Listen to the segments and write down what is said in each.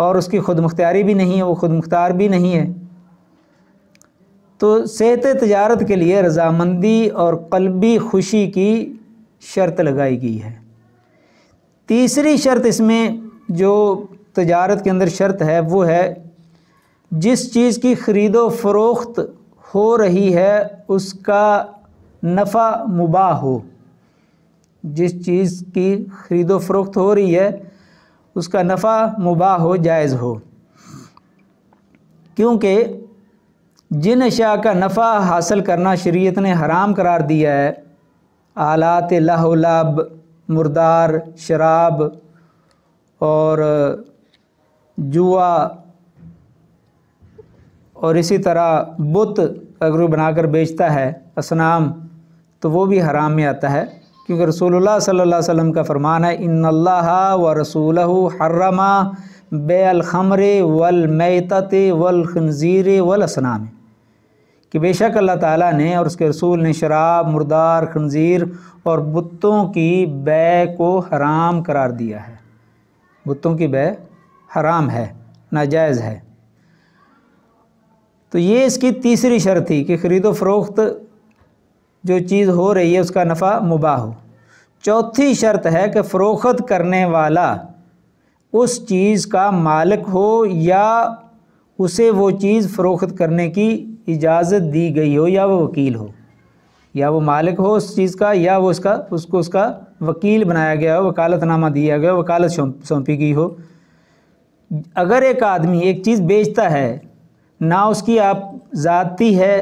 اور اس کی خود مختاری بھی نہیں ہے، وہ خود مختار بھی نہیں ہے، تو صحت تجارت کے لیے رضامندی اور قلبی خوشی کی شرط لگائی گئی ہے۔ تیسری شرط اس میں جو تجارت کے اندر شرط ہے وہ ہے جس چیز کی خرید و فروخت ہو رہی ہے اس کا نفع مباح ہو۔ جس چیز کی خرید و فروخت ہو رہی ہے اس کا نفع مباح ہو، جائز ہو، کیونکہ جن اشیاء کا نفع حاصل کرنا شریعت نے حرام قرار دیا ہے، آلات لہو و لعب، مردار، شراب اور جوا، اور اسی طرح بت اگر وہ بنا کر بیچتا ہے، اصنام، تو وہ بھی حرام میں آتا ہے، کیونکہ رسول اللہ صلی اللہ علیہ وسلم کا فرمان ہے ان اللہ و رسولہ حرم بیع الخمر والمیتۃ والخنزیر والاصنام، کہ بے شک اللہ تعالیٰ نے اور اس کے رسول نے شراب، مردار، خنزیر اور بتوں کی بیع کو حرام قرار دیا ہے۔ بتوں کی بیع حرام ہے، ناجائز ہے۔ تو یہ اس کی تیسری شرط تھی کہ خرید و فروخت جو چیز ہو رہی ہے اس کا نفع مباح ہو۔ چوتھی شرط ہے کہ فروخت کرنے والا اس چیز کا مالک ہو یا اسے وہ چیز فروخت کرنے کی اجازت دی گئی ہو، یا وہ وکیل ہو، یا وہ مالک ہو اس چیز کا، یا وہ اس کو وکیل بنایا گیا ہو، وکالت نامہ دیا گیا ہو، وکالت سونپی گئی ہو۔ اگر ایک آدمی ایک چیز بیچتا ہے، نہ اس کی آپ ذاتی ہے،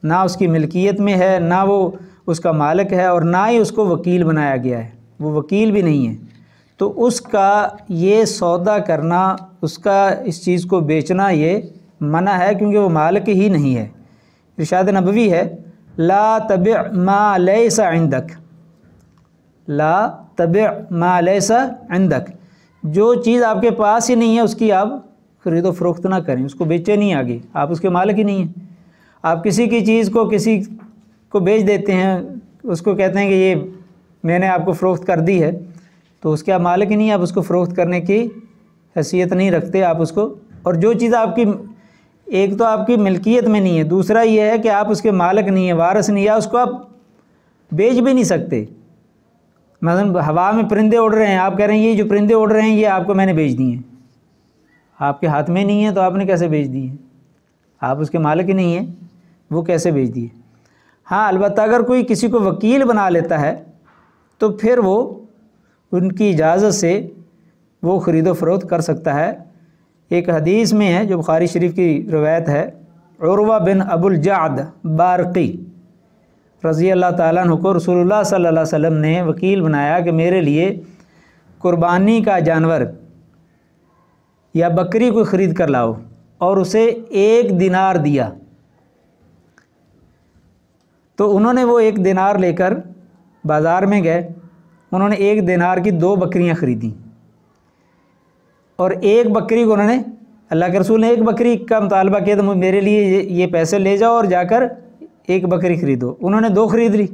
نہ اس کی ملکیت میں ہے، نہ وہ اس کا مالک ہے، اور نہ ہی اس کو وکیل بنایا گیا ہے، وہ وکیل بھی نہیں ہے، تو اس کا یہ سودا کرنا، اس کا اس چیز کو بیچنا یہ منع ہے، کیونکہ وہ مالک ہی نہیں ہے۔ ارشاد نبوی ہے لا تبع ما لیس عندک، لا تبع ما لیس عندک، جو چیز آپ کے پاس ہی نہیں ہے اس کی آپ خرید و فروخت نہ کریں، اس کو بیچے نہیں آگے، آپ اس کے مالک ہی نہیں ہیں۔ آپ کسی کی چیز کو کسی کو بیچ دیتے ہیں، اس کو کہتے ہیں کہ یہ میں نے آپ کو فروخت کر دی ہے، تو اس کے آپ مالک ہی نہیں ہیں، آپ اس کو فروخت کرنے کی حیثیت نہیں رکھتے آپ اس کو۔ اور جو چیز آپ کی ایک تو آپ کی ملکیت میں نہیں ہے، دوسرا یہ ہے کہ آپ اس کے مالک نہیں ہیں، وارث نہیں ہے، اس کو آپ بیچ بھی نہیں سکتے۔ مثلا ہوا میں پرندے اڑ رہے ہیں، آپ کہہ رہے ہیں یہ جو پرندے اڑ رہے ہیں یہ آپ کو میں نے بیچ دیے ہیں، آپ کے ہاتھ میں نہیں ہے تو آپ نے کیسے بیچ دیے؟ آپ اس کے مالک ہی نہیں ہیں، وہ کیسے بیچ دیے؟ ہاں البتہ اگر کوئی کسی کو وکیل بنا لیتا ہے تو پھر وہ ان کی اجازت سے وہ خرید و فروخت کر سکتا ہے۔ ایک حدیث میں ہے جو بخاری شریف کی روایت ہے، عروہ بن ابو الجعد بارقی رضی اللہ تعالیٰ عنہ کو رسول اللہ صلی اللہ علیہ وسلم نے وکیل بنایا کہ میرے لیے قربانی کا جانور یا بکری کو خرید کر لاؤ، اور اسے 1 دینار دیا۔ تو انہوں نے وہ 1 دینار لے کر بازار میں گئے، انہوں نے 1 دینار کی 2 بکریاں خریدیں، اور 1 بکری کو انہوں نے، اللہ کے رسول نے 1 بکری کا مطالبہ کیا تو میرے لیے یہ پیسے لے جاؤ اور جا کر 1 بکری خریدو۔ انہوں نے 2 خرید لی،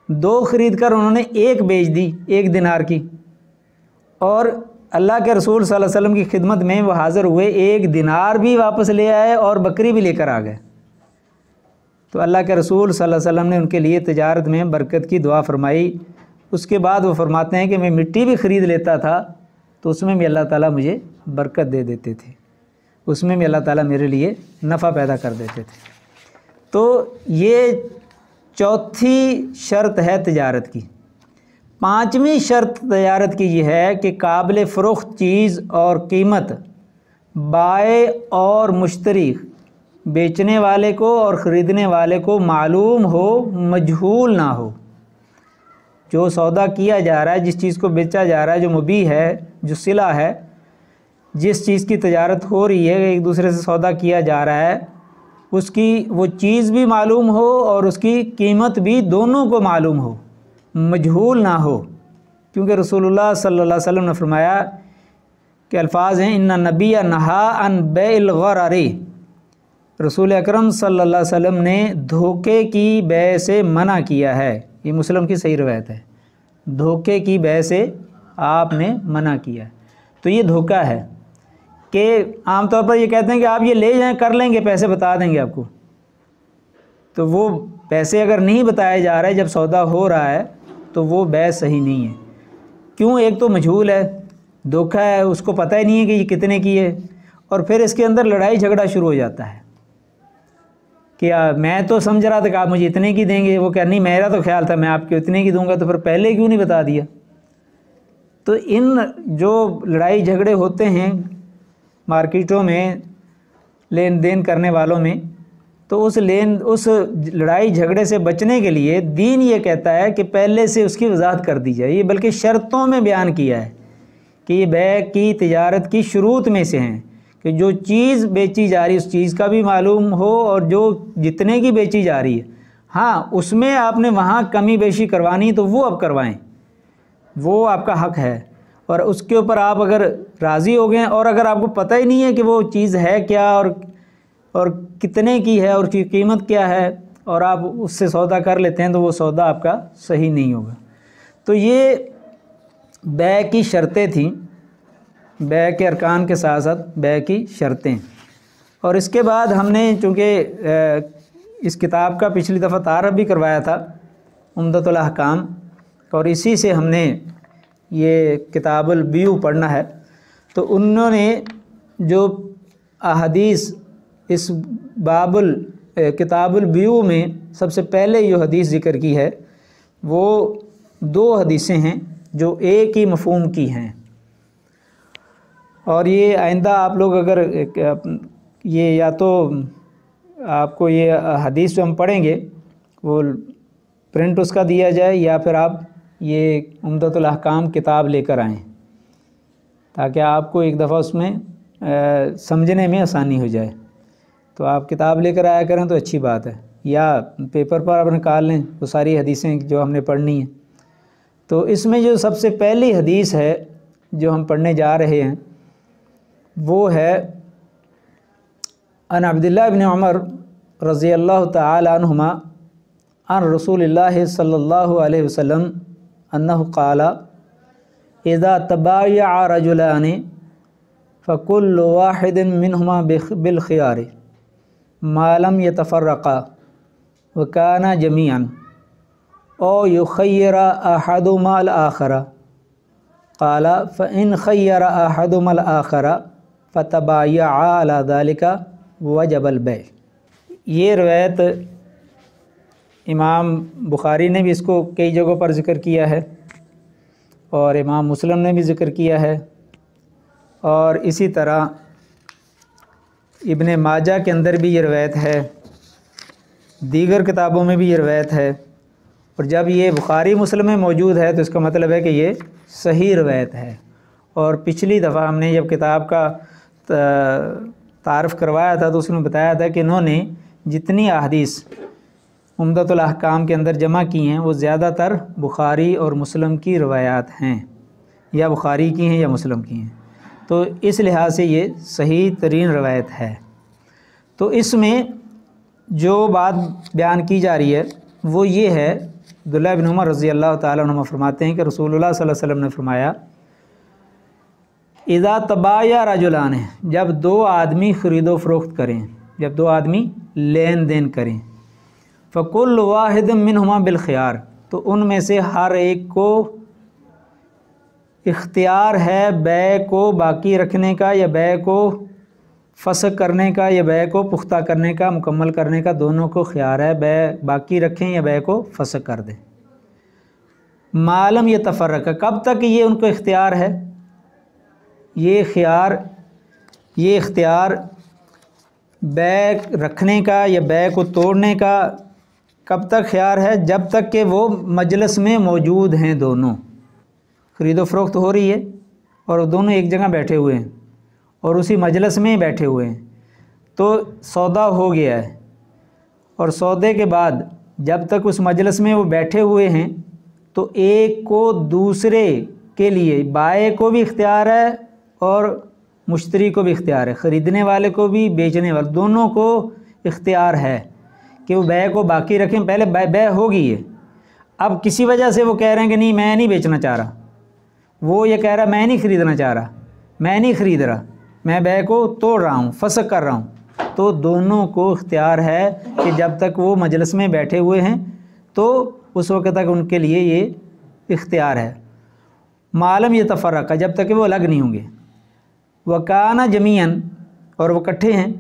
2 خرید کر انہوں نے 1 بیچ دی 1 دینار کی، اور اللہ کے رسول صلی اللہ علیہ وسلم کی خدمت میں وہ حاضر ہوئے، 1 دینار بھی واپس لے آئے اور بکری بھی لے کر آ گئے۔ تو اللہ کے رسول صلی اللہ علیہ وسلم نے ان کے لیے تجارت میں برکت کی دعا فرمائی۔ اس کے بعد وہ فرماتے ہیں کہ میں مٹی بھی خرید لیتا تھا تو اس میں بھی اللہ تعالیٰ مجھے برکت دے دیتے تھے، اس میں بھی اللہ تعالیٰ میرے لیے نفع پیدا کر دیتے تھے۔ تو یہ چوتھی شرط ہے تجارت کی۔ 5ویں شرط تجارت کی یہ ہے کہ قابل فروخت چیز اور قیمت بائع اور مشتری، بیچنے والے کو اور خریدنے والے کو معلوم ہو، مجہول نہ ہو۔ جو سودا کیا جا رہا ہے، جس چیز کو بیچا جا رہا ہے، جو مبیع ہے، جو صلہ ہے، جس چیز کی تجارت ہو رہی ہے، ایک دوسرے سے سودا کیا جا رہا ہے، اس کی وہ چیز بھی معلوم ہو اور اس کی قیمت بھی، دونوں کو معلوم ہو، مجہول نہ ہو۔ کیونکہ رسول اللہ صلی اللہ علیہ وسلم نے فرمایا کہ الفاظ ہیں ان نبی نہا عن بیع الغرر، رسول اکرم صلی اللہ علیہ وسلم نے دھوکے کی بیع سے منع کیا ہے۔ یہ مسلم کی صحیح روایت ہے، دھوکے کی بیع سے آپ نے منع کیا ہے۔ تو یہ دھوکہ ہے، کہ عام طور پر یہ کہتے ہیں کہ آپ یہ لے جائیں، کر لیں گے، پیسے بتا دیں گے آپ کو، تو وہ پیسے اگر نہیں بتایا جا رہا ہے جب سودا ہو رہا ہے تو وہ بیع صحیح نہیں ہے۔ کیوں؟ ایک تو مجہول ہے، دھوکہ ہے، اس کو پتہ ہی نہیں ہے کہ یہ کتنے کی ہے، اور پھر اس کے اندر لڑائی جھگڑا شروع ہو جاتا ہے کہ میں تو سمجھ رہا تھا کہ آپ مجھے اتنے کی دیں گے، وہ کہ نہیں میرا تو خیال تھا میں آپ کو اتنے کی دوں گا، تو پھر پہلے کیوں نہیں بتا دیا؟ تو ان جو لڑائی جھگڑے ہوتے ہیں مارکیٹوں میں لین دین کرنے والوں میں، تو اس لڑائی جھگڑے سے بچنے کے لیے دین یہ کہتا ہے کہ پہلے سے اس کی وضاحت کر دی جائے، یہ بلکہ شرطوں میں بیان کیا ہے کہ یہ بیع کی تجارت کی شروط میں سے ہیں کہ جو چیز بیچی جا رہی ہے اس چیز کا بھی معلوم ہو، اور جو جتنے کی بیچی جا رہی ہے، ہاں اس میں آپ نے وہاں کمی بیشی کروانی تو وہ اب کروائیں، وہ آپ کا حق ہے، اور اس کے اوپر آپ اگر راضی ہو گئے، اور اگر آپ کو پتہ ہی نہیں ہے کہ وہ چیز ہے کیا اور کتنے کی ہے اور اس کی قیمت کیا ہے، اور آپ اس سے سودا کر لیتے ہیں، تو وہ سودا آپ کا صحیح نہیں ہوگا۔ تو یہ بیع کی شرطیں تھیں، بیع کے ارکان کے ساتھ ساتھ بیع کی شرطیں۔ اور اس کے بعد ہم نے چونکہ اس کتاب کا پچھلی دفعہ تعارف بھی کروایا تھا، عمدۃ الاحکام، اور اسی سے ہم نے یہ کتاب البیوع پڑھنا ہے، تو انہوں نے جو احادیث اس کتاب البیوع میں سب سے پہلے جو حدیث ذکر کی ہے وہ 2 حدیثیں ہیں جو ایک ہی مفہوم کی ہیں، اور یہ آئندہ آپ لوگ اگر یہ یا تو آپ کو یہ حدیث جو ہم پڑھیں گے وہ پرنٹ اس کا دیا جائے، یا پھر آپ یہ عمدۃ الاحکام کتاب لے کر آئیں تاکہ آپ کو ایک دفعہ اس میں سمجھنے میں آسانی ہو جائے۔ تو آپ کتاب لے کر آیا کریں تو اچھی بات ہے، یا پیپر پر آپ نکال لیں وہ ساری حدیثیں جو ہم نے پڑھنی ہیں۔ تو اس میں جو سب سے پہلی حدیث ہے جو ہم پڑھنے جا رہے ہیں وہ ہے عن عبداللہ بن عمر رضی اللہ تعالی عنہما عن رسول اللہ صلی اللہ علیہ وسلم انہ قال اذا تبایع رجلان فکل واحد منہما بالخیار ما لم يتفرقا وكانا جميعا او يخير احدهما الاخر قال فان خير احدهما الاخر فتبايعا على ذلك وجب البيع۔ یہ روایت امام بخاری نے بھی اس کو کئی جگہوں پر ذکر کیا ہے، اور امام مسلم نے بھی ذکر کیا ہے، اور اسی طرح ابن ماجہ کے اندر بھی یہ روایت ہے، دیگر کتابوں میں بھی یہ روایت ہے، اور جب یہ بخاری مسلم میں موجود ہے تو اس کا مطلب ہے کہ یہ صحیح روایت ہے۔ اور پچھلی دفعہ ہم نے جب کتاب کا تعارف کروایا تھا تو اس میں بتایا تھا کہ انہوں نے جتنی احادیث عمدۃ الاحکام کے اندر جمع کی ہیں وہ زیادہ تر بخاری اور مسلم کی روایات ہیں، یا بخاری کی ہیں یا مسلم کی ہیں، تو اس لحاظ سے یہ صحیح ترین روایت ہے۔ تو اس میں جو بات بیان کی جا رہی ہے وہ یہ ہے، عبداللہ بن عمر رضی اللہ تعالیٰ عنہ فرماتے ہیں کہ رسول اللہ صلی اللہ علیہ وسلم نے فرمایا اذا تبایع رجلان، جب 2 آدمی خرید و فروخت کریں، جب 2 آدمی لین دین کریں، فکل واحد منہما بالخیار، تو ان میں سے ہر ایک کو اختیار ہے بیع کو باقی رکھنے کا یا بیع کو فسخ کرنے کا یا بیع کو پختہ کرنے کا، مکمل کرنے کا، دونوں کو خیار ہے، بیع باقی رکھیں یا بیع کو فسخ کر دیں۔ معلوم یتفرق، کب تک یہ ان کو اختیار ہے؟ یہ اختیار بیع رکھنے کا یا بیع کو توڑنے کا کب تک خیار ہے؟ جب تک کہ وہ مجلس میں موجود ہیں، دونوں خرید و فروخت ہو رہی ہے اور دونوں ایک جگہ بیٹھے ہوئے ہیں اور اسی مجلس میں بیٹھے ہوئے ہیں، تو سودا ہو گیا ہے، اور سودے کے بعد جب تک اس مجلس میں وہ بیٹھے ہوئے ہیں تو ایک کو دوسرے کے لیے، بائع کو بھی اختیار ہے اور مشتری کو بھی اختیار ہے، خریدنے والے کو بھی بیچنے والے، دونوں کو اختیار ہے کہ وہ بیع کو باقی رکھیں۔ پہلے بیع ہوگی ہے، اب کسی وجہ سے وہ کہہ رہے ہیں کہ نہیں میں نہیں بیچنا چاہ رہا، وہ یہ کہہ رہا میں نہیں خریدنا چاہ رہا، میں نہیں خرید رہا، میں بے کو توڑ رہا ہوں، فسخ کر رہا ہوں، تو دونوں کو اختیار ہے کہ جب تک وہ مجلس میں بیٹھے ہوئے ہیں تو اس وقت تک ان کے لیے یہ اختیار ہے، معلوم یہ تفرقہ، جب تک کہ وہ الگ نہیں ہوں گے، وکانہ جمیعاً، اور وہ اکٹھے ہیں،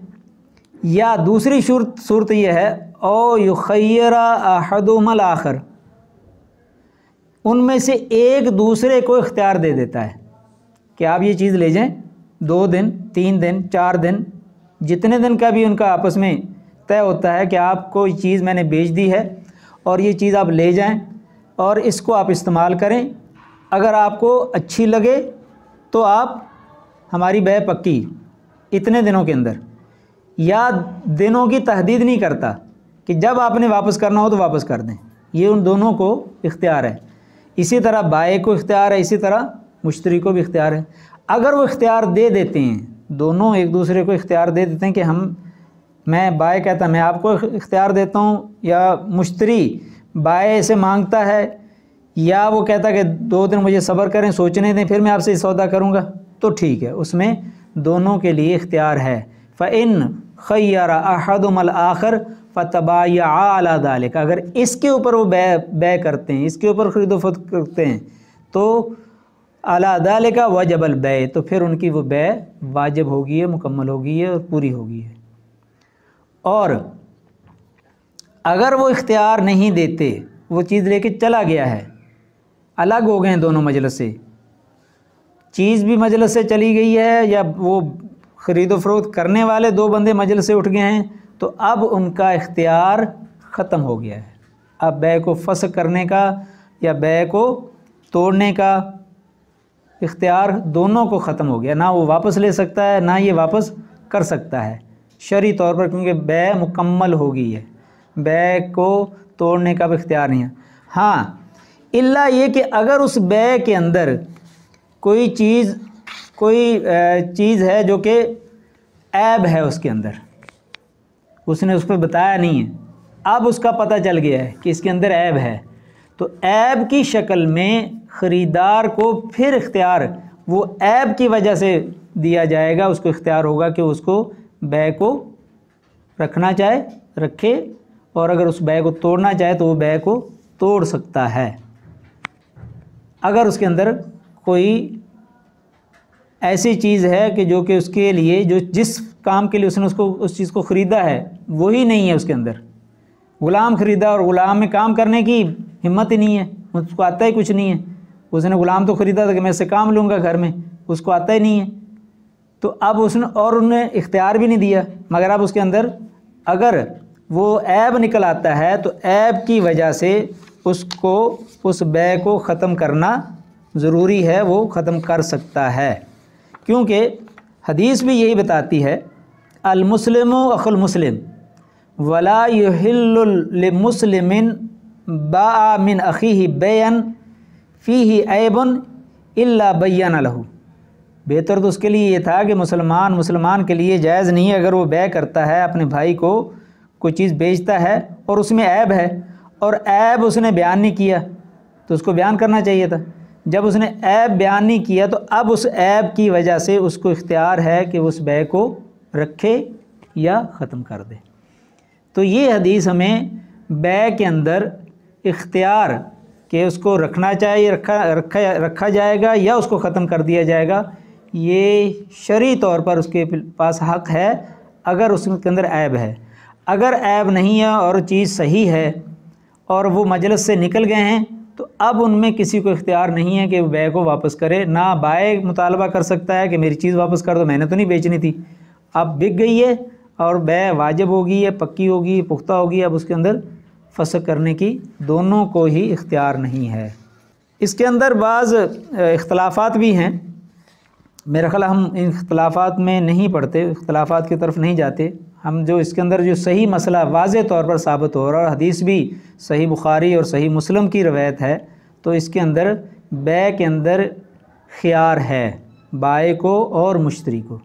یا دوسری صورت یہ ہے او یخیر احدہما الآخر، ان میں سے ایک دوسرے کو اختیار دے دیتا ہے کہ آپ یہ چیز لے جائیں، 2 دن 3 دن 4 دن جتنے دن کا بھی ان کا آپس میں طے ہوتا ہے کہ آپ کو یہ چیز میں نے بیچ دی ہے اور یہ چیز آپ لے جائیں اور اس کو آپ استعمال کریں، اگر آپ کو اچھی لگے تو آپ ہماری بے پکی اتنے دنوں کے اندر، یا دنوں کی تحدید نہیں کرتا کہ جب آپ نے واپس کرنا ہو تو واپس کر دیں، یہ ان دونوں کو اختیار ہے۔ اسی طرح بائع کو اختیار ہے، اسی طرح مشتری کو بھی اختیار ہے۔ اگر وہ اختیار دے دیتے ہیں، دونوں ایک دوسرے کو اختیار دے دیتے ہیں کہ میں بائع کہتا میں آپ کو اختیار دیتا ہوں، یا مشتری بائع سے مانگتا ہے، یا وہ کہتا کہ 2 دن مجھے صبر کریں، سوچنے دیں، پھر میں آپ سے سودا کروں گا، تو ٹھیک ہے، اس میں دونوں کے لیے اختیار ہے۔ فَإِن خَيَّرَ أَحَدُهُمَا الْآخَرَ فَتَبَايَعَا عَلَى ذَلِكَ، اگر اس کے اوپر وہ بے کرتے ہیں، اس کے اوپر خرید و فروخت کرتے ہیں، تو عَلَى ذَلِكَ وَجَبَ الْبَيْعُ، تو پھر ان کی وہ بے واجب ہوگی ہے، مکمل ہوگی ہے اور پوری ہوگی ہے۔ اور اگر وہ اختیار نہیں دیتے، وہ چیز لے کے چلا گیا ہے، الگ ہو گئے ہیں دونوں مجلس سے، چیز بھی مجلس سے چلی گئی ہے، یا وہ خرید و فروخت کرنے والے 2 بندے مجلس سے اٹھ گئے ہیں، تو اب ان کا اختیار ختم ہو گیا ہے۔ اب بے کو فسخ کرنے کا یا بے کو توڑنے کا اختیار دونوں کو ختم ہو گیا، نہ وہ واپس لے سکتا ہے نہ یہ واپس کر سکتا ہے شرعی طور پر، کیونکہ بے مکمل ہو گئی ہے، بے کو توڑنے کا بھی اختیار نہیں ہے۔ ہاں الا یہ کہ اگر اس بے کے اندر کوئی چیز ہے جو کہ عیب ہے، اس کے اندر اس نے اس پہ بتایا نہیں ہے، اب اس کا پتہ چل گیا ہے کہ اس کے اندر عیب ہے، تو عیب کی شکل میں خریدار کو پھر اختیار وہ عیب کی وجہ سے دیا جائے گا، اس کو اختیار ہوگا کہ اس کو بے کو رکھنا چاہے رکھے، اور اگر اس بے کو توڑنا چاہے تو وہ بے کو توڑ سکتا ہے، اگر اس کے اندر کوئی ایسی چیز ہے کہ جو کہ اس کے لیے جس کام کے لیے اس نے اس چیز کو خریدا ہے وہی نہیں ہے، اس کے اندر غلام خریدا اور غلام میں کام کرنے کی ہمت ہی نہیں ہے، اس کو آتا ہی کچھ نہیں ہے، اس نے غلام تو خریدا تھا کہ میں اس سے کام لوں گا گھر میں، اس کو آتا ہی نہیں ہے، تو اب انہوں نے اختیار بھی نہیں دیا، مگر اب اس کے اندر اگر وہ عیب نکل آتا ہے تو عیب کی وجہ سے اس بے کو ختم کرنا ضروری ہے، وہ ختم کر سکتا ہے، کیونکہ حدیث بھی یہی بتاتی ہے المسلم اخو المسلم ولا يحل لمسلم باء من اخیہ بیعا فیہ عیب الا بین لہ، بہتر تو اس کے لیے یہ تھا کہ مسلمان کے لیے جائز نہیں ہے اگر وہ بیع کرتا ہے، اپنے بھائی کو کوئی چیز بیچتا ہے اور اس میں عیب ہے اور عیب اس نے بیان نہیں کیا، تو اس کو بیان کرنا چاہیے تھا، جب اس نے عیب بیان نہیں کیا تو اب اس عیب کی وجہ سے اس کو اختیار ہے کہ اس بے کو رکھے یا ختم کر دے۔ تو یہ حدیث ہمیں بے کے اندر اختیار کہ اس کو رکھنا چاہیے، رکھا جائے گا یا اس کو ختم کر دیا جائے گا، یہ شرعی طور پر اس کے پاس حق ہے اگر اس کے اندر عیب ہے۔ اگر عیب نہیں ہے اور چیز صحیح ہے اور وہ مجلس سے نکل گئے ہیں تو اب ان میں کسی کو اختیار نہیں ہے کہ وہ بے کو واپس کرے، نہ بائع مطالبہ کر سکتا ہے کہ میری چیز واپس کر دو، میں نے تو نہیں بیچنی تھی، اب بک گئی ہے اور بے واجب ہوگی ہے، پکی ہوگی، پختہ ہوگی، اب اس کے اندر فسخ کرنے کی دونوں کو ہی اختیار نہیں ہے۔ اس کے اندر بعض اختلافات بھی ہیں، میرا خیال ہم ان اختلافات میں نہیں پڑھتے، اختلافات کی طرف نہیں جاتے، ہم جو اس کے اندر جو صحیح مسئلہ واضح طور پر ثابت ہو رہا ہے اور حدیث بھی صحیح بخاری اور صحیح مسلم کی روایت ہے، تو اس کے اندر بے کے اندر خیار ہے بائع کو اور مشتری کو،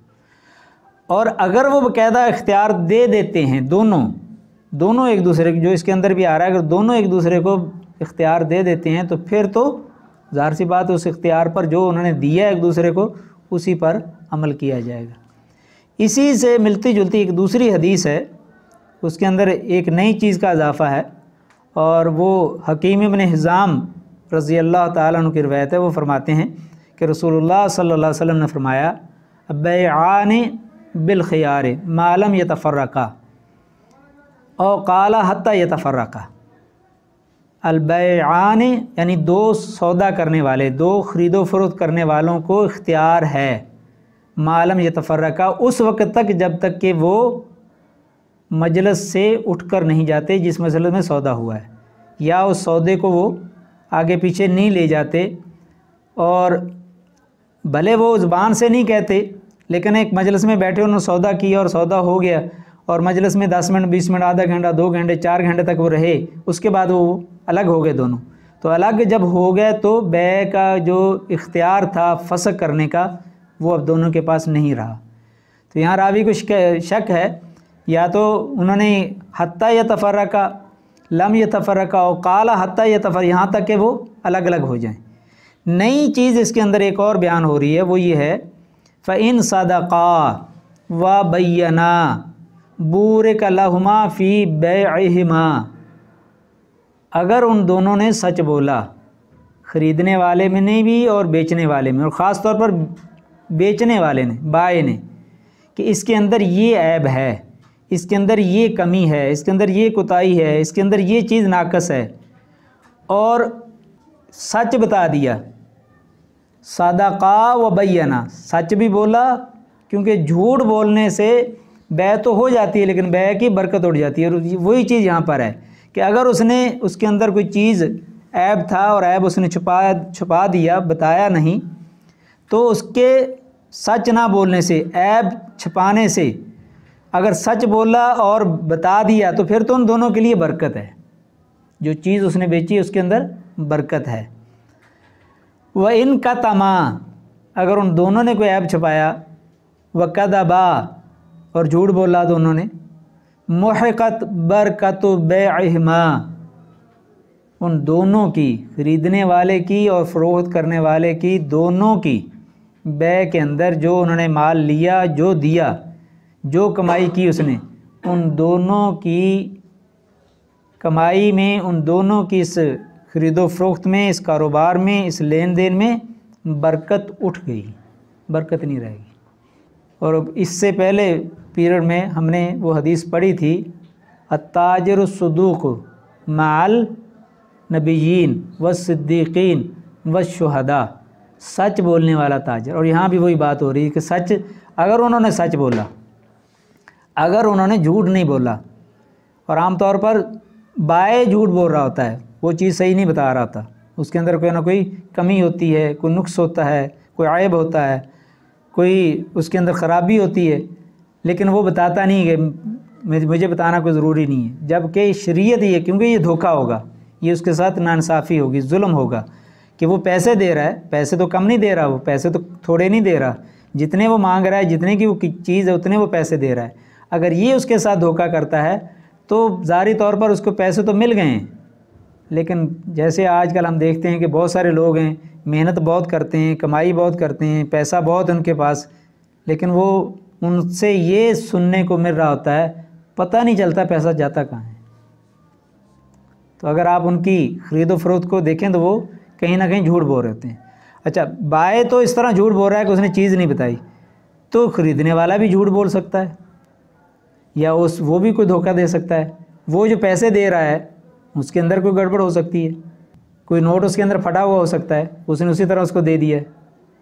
اور اگر وہ باقاعدہ اختیار دے دیتے ہیں دونوں ایک دوسرے کو، جو اس کے اندر بھی آ رہا ہے، اگر دونوں ایک دوسرے کو اختیار دے دیتے ہیں تو پھر تو ظاہر سی بات ہے اس اختیار پر جو انہوں نے دیا ہے ایک دوسرے کو اسی پر عمل کیا جائے گا۔ اسی سے ملتی جلتی ایک دوسری حدیث ہے، اس کے اندر ایک نئی چیز کا اضافہ ہے، اور وہ حکیم ابن حزام رضی اللہ تعالیٰ عنہ کی روایت ہے۔ وہ فرماتے ہیں کہ رسول اللہ صلی اللہ علیہ وسلم نے فرمایا بیعان بالخیار ما لم یتفرقا او قال حتی یتفرقا۔ البیعان یعنی دو سودا کرنے والے، دو خرید و فروخت کرنے والوں کو اختیار ہے ما لم یتفرقا، اس وقت تک جب تک کہ وہ مجلس سے اٹھ کر نہیں جاتے جس مجلس میں سودا ہوا ہے، یا اس سودے کو وہ آگے پیچھے نہیں لے جاتے، اور بھلے وہ زبان سے نہیں کہتے لیکن ایک مجلس میں بیٹھے انہوں نے سودا کیا اور سودا ہو گیا، اور مجلس میں 10 منٹ 20 منٹ آدھا گھنٹہ 2 گھنٹے 4 گھنٹے تک وہ رہے، اس کے بعد وہ الگ ہو گئے دونوں، تو الگ جب ہو گئے تو بیع کا جو اختیار تھا فسخ کرنے کا وہ اب دونوں کے پاس نہیں رہا۔ تو یہاں راوی کو شک ہے، یا تو انہوں نے حتی یتفرقا، لم یتفرقا او قال حتی یتفرقا، یہاں تک کہ وہ الگ الگ ہو جائیں۔ نئی چیز اس کے اندر ایک اور بیان ہو رہی ہے، وہ یہ ہے فَإِن صَدَقَا وَبَيَّنَا بُورِكَ لَهُمَا فِي بَيْعِهِمَا، اگر ان دونوں نے سچ بولا، خریدنے والے میں نے بھی اور بیچنے والے میں، اور خاص طور پر بیچنے والے نے، بائے نے، کہ اس کے اندر یہ عیب ہے، اس کے اندر یہ کمی ہے، اس کے اندر یہ کوتاہی ہے، اس کے اندر یہ چیز ناقص ہے، اور سچ بتا دیا، صدقا و بینا، سچ بھی بولا، کیونکہ جھوٹ بولنے سے بیع تو ہو جاتی ہے لیکن بیع کی برکت اٹھ جاتی ہے، اور وہی چیز یہاں پر ہے کہ اگر اس نے اس کے اندر کوئی چیز عیب تھا اور عیب اس نے چھپا دیا، بتایا نہیں، تو اس کے سچ نہ بولنے سے، عیب چھپانے سے، اگر سچ بولا اور بتا دیا تو پھر تو ان دونوں کے لیے برکت ہے، جو چیز اس نے بیچی اس کے اندر برکت ہے۔ وَإِن كَتَمَا، اگر ان دونوں نے کوئی عیب چھپایا، وَكَذَبَا، اور جھوٹ بولا دونوں نے، مُحِقَتْ بَرْكَتُ بَيْعِهِمَا، ان دونوں کی، خریدنے والے کی اور فروخت کرنے والے کی، دونوں کی بیع کے اندر جو انہوں نے مال لیا، جو دیا، جو کمائی کی اس نے، ان دونوں کی کمائی میں، ان دونوں کی اس خرید و فروخت میں، اس کاروبار میں، اس لین دین میں برکت اٹھ گئی، برکت نہیں رہے گی۔ اور اس سے پہلے پیریڈ میں ہم نے وہ حدیث پڑھی تھی، التاجر الصدوق مع النبیین والصدیقین والشہداء، سچ بولنے والا تاجر، اور یہاں بھی وہی بات ہو رہی ہے کہ سچ، اگر انہوں نے سچ بولا، اگر انہوں نے جھوٹ نہیں بولا، اور عام طور پر بائے جھوٹ بول رہا ہوتا ہے، وہ چیز صحیح نہیں بتا رہا ہوتا، اس کے اندر کوئی نہ کوئی کمی ہوتی ہے، کوئی نقص ہوتا ہے، کوئی عیب ہوتا ہے، کوئی اس کے اندر خرابی ہوتی ہے، لیکن وہ بتاتا نہیں کہ مجھے بتانا کوئی ضروری نہیں ہے، جبکہ شریعت یہ، کیونکہ یہ دھوکہ ہوگا، یہ اس کے ساتھ ناانصافی ہوگی، ظلم ہوگا، کہ وہ پیسے دے رہا ہے، پیسے تو کم نہیں دے رہا، وہ پیسے تو تھوڑے نہیں دے رہا، جتنے وہ مانگ رہا ہے، جتنے کی وہ چیز ہے اتنے وہ پیسے دے رہا ہے، اگر یہ اس کے ساتھ دھوکہ کرتا ہے تو ظاہری طور پر اس کو پیسے تو مل گئے ہیں، لیکن جیسے آج کل ہم دیکھتے ہیں کہ بہت سارے لوگ ہیں، محنت بہت کرتے ہیں، کمائی بہت کرتے ہیں، پیسہ بہت ان کے پاس، لیکن وہ ان سے یہ سننے کو مل رہا ہوتا ہے، پتہ نہیں چلتا پیسہ جاتا کہاں ہے۔ تو اگر آپ ان کی خرید و فروخت کو دیکھیں تو وہ کہیں نہ کہیں جھوٹ بول رہے ہوتے ہیں۔ اچھا، بائے تو اس طرح جھوٹ بول رہا ہے کہ اس نے چیز نہیں بتائی، تو خریدنے والا بھی جھوٹ بول سکتا ہے، یا وہ بھی کوئی دھوکہ دے سکتا ہے، وہ جو پیسے دے رہا ہے اس کے اندر کوئی گڑبڑ ہو سکتی ہے، کوئی نوٹ اس کے اندر پھٹا ہوا ہو سکتا ہے، اس نے اسی طرح اس کو دے دیا ہے،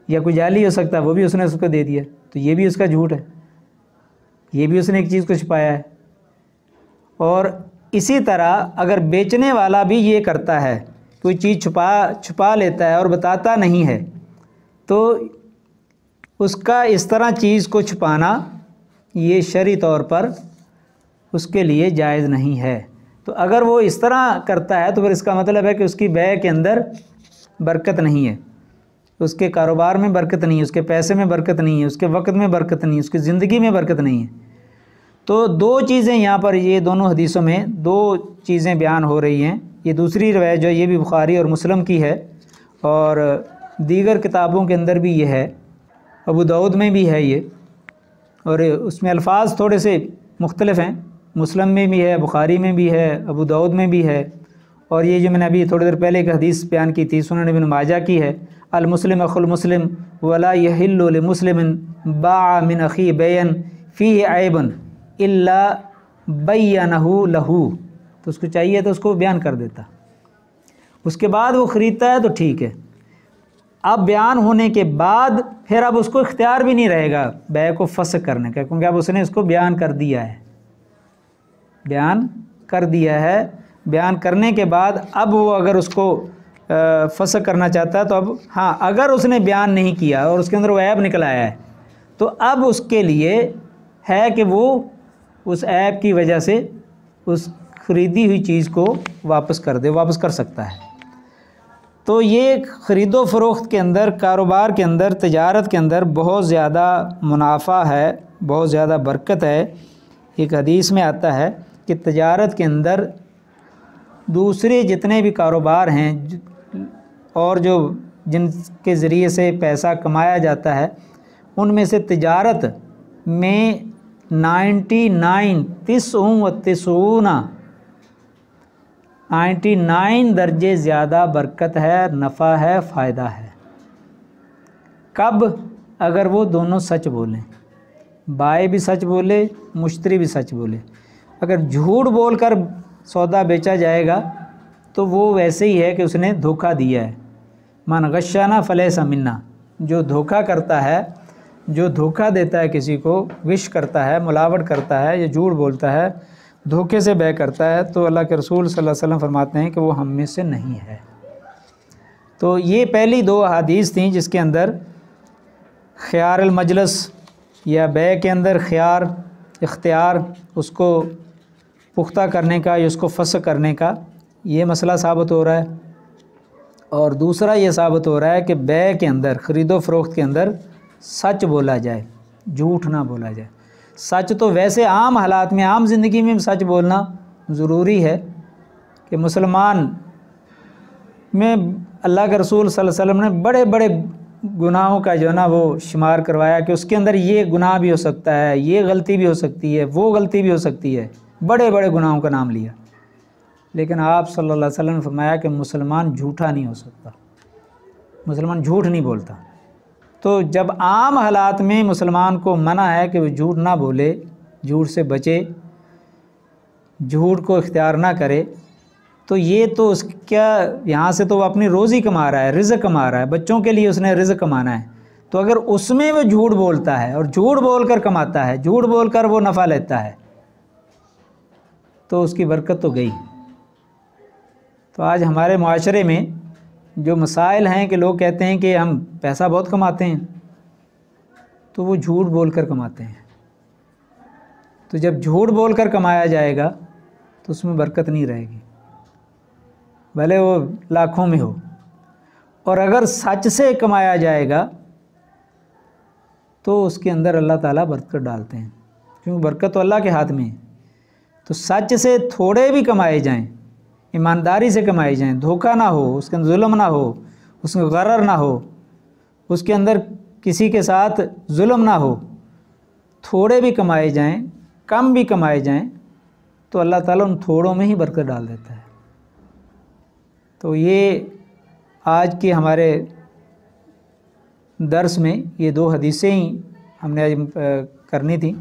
یا کوئی جعلی ہو سکتا ہے، وہ بھی اس نے اس کو دے دیا، تو یہ بھی اس کا جھوٹ ہے، یہ بھی اس نے ایک چیز کو چھپایا ہے۔ اور اسی طرح اگر بیچنے والا بھی یہ کرتا ہے، کوئی چیز چھپا لیتا ہے اور بتاتا نہیں ہے، تو اس کا اس طرح چیز کو چھپانا یہ شرعی طور پر اس کے لیے جائز نہیں ہے۔ تو اگر وہ اس طرح کرتا ہے تو پھر اس کا مطلب ہے کہ اس کی بیع کے اندر برکت نہیں ہے، اس کے کاروبار میں برکت نہیں ہے، اس کے پیسے میں برکت نہیں ہے، اس کے وقت میں برکت نہیں ہے، اس کی زندگی میں برکت نہیں ہے۔ تو دو چیزیں یہاں پر، یہ دونوں حدیثوں میں دو چیزیں بیان ہو رہی ہیں۔ یہ دوسری روایت جو ہے یہ بھی بخاری اور مسلم کی ہے، اور دیگر کتابوں کے اندر بھی یہ ہے، ابو داؤد میں بھی ہے یہ، اور اس میں الفاظ تھوڑے سے مختلف ہیں، مسلم میں بھی ہے، بخاری میں بھی ہے، ابو داؤد میں بھی ہے، اور یہ جو میں نے ابھی تھوڑی دیر پہلے ایک حدیث بیان کی تھی سنن ابن ماجہ کی ہے، المسلم اخو المسلم ولا یحل لمسلم باع من اخی بیعا فیہ عیب الا بینہ لہ، تو اس کو چاہیے تو اس کو بیان کر دیتا، اس کے بعد وہ خریدتا ہے تو ٹھیک ہے، اب بیان ہونے کے بعد پھر اب اس کو اختیار بھی نہیں رہے گا بیع کو فسخ کرنے کا، کیونکہ اب اس نے اس کو بیان کر دیا ہے، بیان کر دیا ہے، بیان کرنے کے بعد اب وہ اگر اس کو فسخ کرنا چاہتا ہے تو اب ہاں اگر اس نے بیان نہیں کیا اور اس کے اندر وہ عیب نکل آیا ہے تو اب اس کے لیے ہے کہ وہ اس عیب کی وجہ سے اس خریدی ہوئی چیز کو واپس کر دے، واپس کر سکتا ہے۔ تو یہ خرید و فروخت کے اندر، کاروبار کے اندر، تجارت کے اندر بہت زیادہ منافع ہے، بہت زیادہ برکت ہے۔ ایک حدیث میں آتا ہے کہ تجارت کے اندر دوسرے جتنے بھی کاروبار ہیں اور جن کے ذریعے سے پیسہ کمایا جاتا ہے ان میں سے تجارت میں 99 درجے زیادہ برکت ہے، نفع ہے، فائدہ ہے۔ کب؟ اگر وہ دونوں سچ بولیں، بائے بھی سچ بولے، مشتری بھی سچ بولے۔ اگر جھوٹ بول کر سودا بیچا جائے گا تو وہ ویسے ہی ہے کہ اس نے دھوکہ دیا ہے، من غشنا فلیس منا، جو دھوکہ کرتا ہے، جو دھوکہ دیتا ہے کسی کو، غش کرتا ہے، ملاوٹ کرتا ہے یا جھوٹ بولتا ہے، دھوکے سے بیع کرتا ہے، تو اللہ کے رسول صلی اللہ علیہ وسلم فرماتے ہیں کہ وہ ہم میں سے نہیں ہے۔ تو یہ پہلی 2 احادیث تھیں جس کے اندر خیار المجلس یا بیع کے اندر خیار، اختیار، اس کو پختہ کرنے کا یا اس کو فسخ کرنے کا یہ مسئلہ ثابت ہو رہا ہے، اور دوسرا یہ ثابت ہو رہا ہے کہ بیع کے اندر، خرید و فروخت کے اندر سچ بولا جائے، جھوٹ نہ بولا جائے۔ سچ تو ویسے عام حالات میں، عام زندگی میں سچ بولنا ضروری ہے کہ مسلمان میں اللہ کے رسول صلی اللہ علیہ وسلم نے بڑے بڑے گناہوں کا جو ہے نا وہ شمار کروایا کہ اس کے اندر یہ گناہ بھی ہو سکتا ہے، یہ غلطی بھی ہو سکتی ہے، وہ غلطی بھی ہو سکتی ہے، بڑے بڑے گناہوں کا نام لیا، لیکن آپ صلی اللہ علیہ وسلم نے فرمایا کہ مسلمان جھوٹا نہیں ہو سکتا، مسلمان جھوٹ نہیں بولتا۔ تو جب عام حالات میں مسلمان کو منع ہے کہ وہ جھوٹ نہ بولے، جھوٹ سے بچے، جھوٹ کو اختیار نہ کرے، تو یہ تو اس کا یہاں سے تو وہ اپنی روزی کما رہا ہے، رزق کما رہا ہے، بچوں کے لیے اس نے رزق کمانا ہے، تو اگر اس میں وہ جھوٹ بولتا ہے اور جھوٹ بول کر کماتا ہے، جھوٹ بول کر وہ نفع لیتا ہے، تو اس کی برکت تو گئی۔ تو آج ہمارے معاشرے میں جو مسائل ہیں کہ لوگ کہتے ہیں کہ ہم پیسہ بہت کماتے ہیں، تو وہ جھوٹ بول کر کماتے ہیں۔ تو جب جھوٹ بول کر کمایا جائے گا تو اس میں برکت نہیں رہے گی، بھلے وہ لاکھوں میں ہو، اور اگر سچ سے کمایا جائے گا تو اس کے اندر اللہ تعالیٰ برکت ڈالتے ہیں، کیونکہ برکت تو اللہ کے ہاتھ میں ہے۔ تو سچ سے تھوڑے بھی کمائے جائیں، ایمانداری سے کمائے جائیں، دھوکہ نہ ہو، اس کے اندر ظلم نہ ہو، اس میں غرر نہ ہو، اس کے اندر کسی کے ساتھ ظلم نہ ہو، تھوڑے بھی کمائے جائیں، کم بھی کمائے جائیں، تو اللہ تعالیٰ ان تھوڑوں میں ہی برکت ڈال دیتا ہے۔ تو یہ آج کے ہمارے درس میں یہ 2 حدیثیں ہی ہم نے کرنی تھی،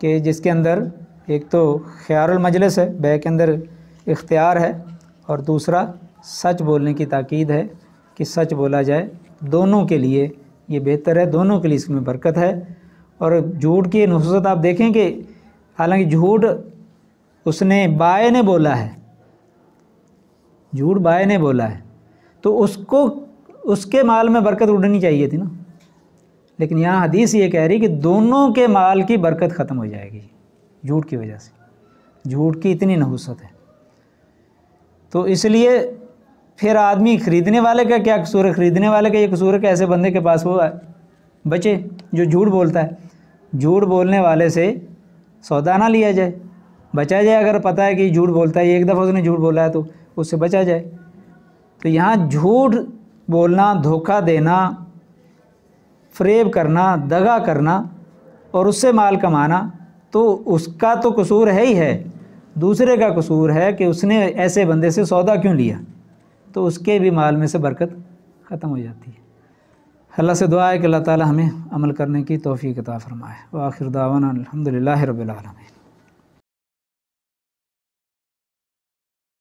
کہ جس کے اندر ایک تو خیار المجلس ہے، بیع کے اندر اختیار ہے، اور دوسرا سچ بولنے کی تاکید ہے کہ سچ بولا جائے، دونوں کے لیے یہ بہتر ہے، دونوں کے لیے اس میں برکت ہے۔ اور جھوٹ کی نصوصت آپ دیکھیں کہ حالانکہ جھوٹ اس نے بائے نے بولا ہے، جھوٹ بائے نے بولا ہے، تو اس کے مال میں برکت اڑنی چاہیے تھی نا، لیکن یہاں حدیث یہ کہہ رہی کہ دونوں کے مال کی برکت ختم ہو جائے گی جھوٹ کی وجہ سے، جھوٹ کی اتنی نحوست ہے۔ تو اس لیے پھر آدمی خریدنے والے کا کیا قصور ہے، خریدنے والے کا یہ قصور ہے کہ ایسے بندے کے پاس وہ بچے جو جھوٹ بولتا ہے، جھوٹ بولنے والے سے سودا نہ لیا جائے، بچا جائے، اگر پتہ ہے کہ جھوٹ بولتا ہے، ایک دفعہ اس نے جھوٹ بولا ہے تو اس سے بچا جائے۔ تو یہاں جھوٹ بولنا، دھوکہ دینا، فریب کرنا، دغا کرنا، اور اس سے مال کمانا، تو اس کا تو قصور ہے ہی ہے، دوسرے کا قصور ہے کہ اس نے ایسے بندے سے سودا کیوں لیا، تو اس کے بھی مال میں سے برکت ختم ہو جاتی ہے۔ اللہ سے دعا ہے کہ اللہ تعالی ہمیں عمل کرنے کی توفیق عطا فرمائے۔ وآخر دعوانا الحمدللہ رب العالمین۔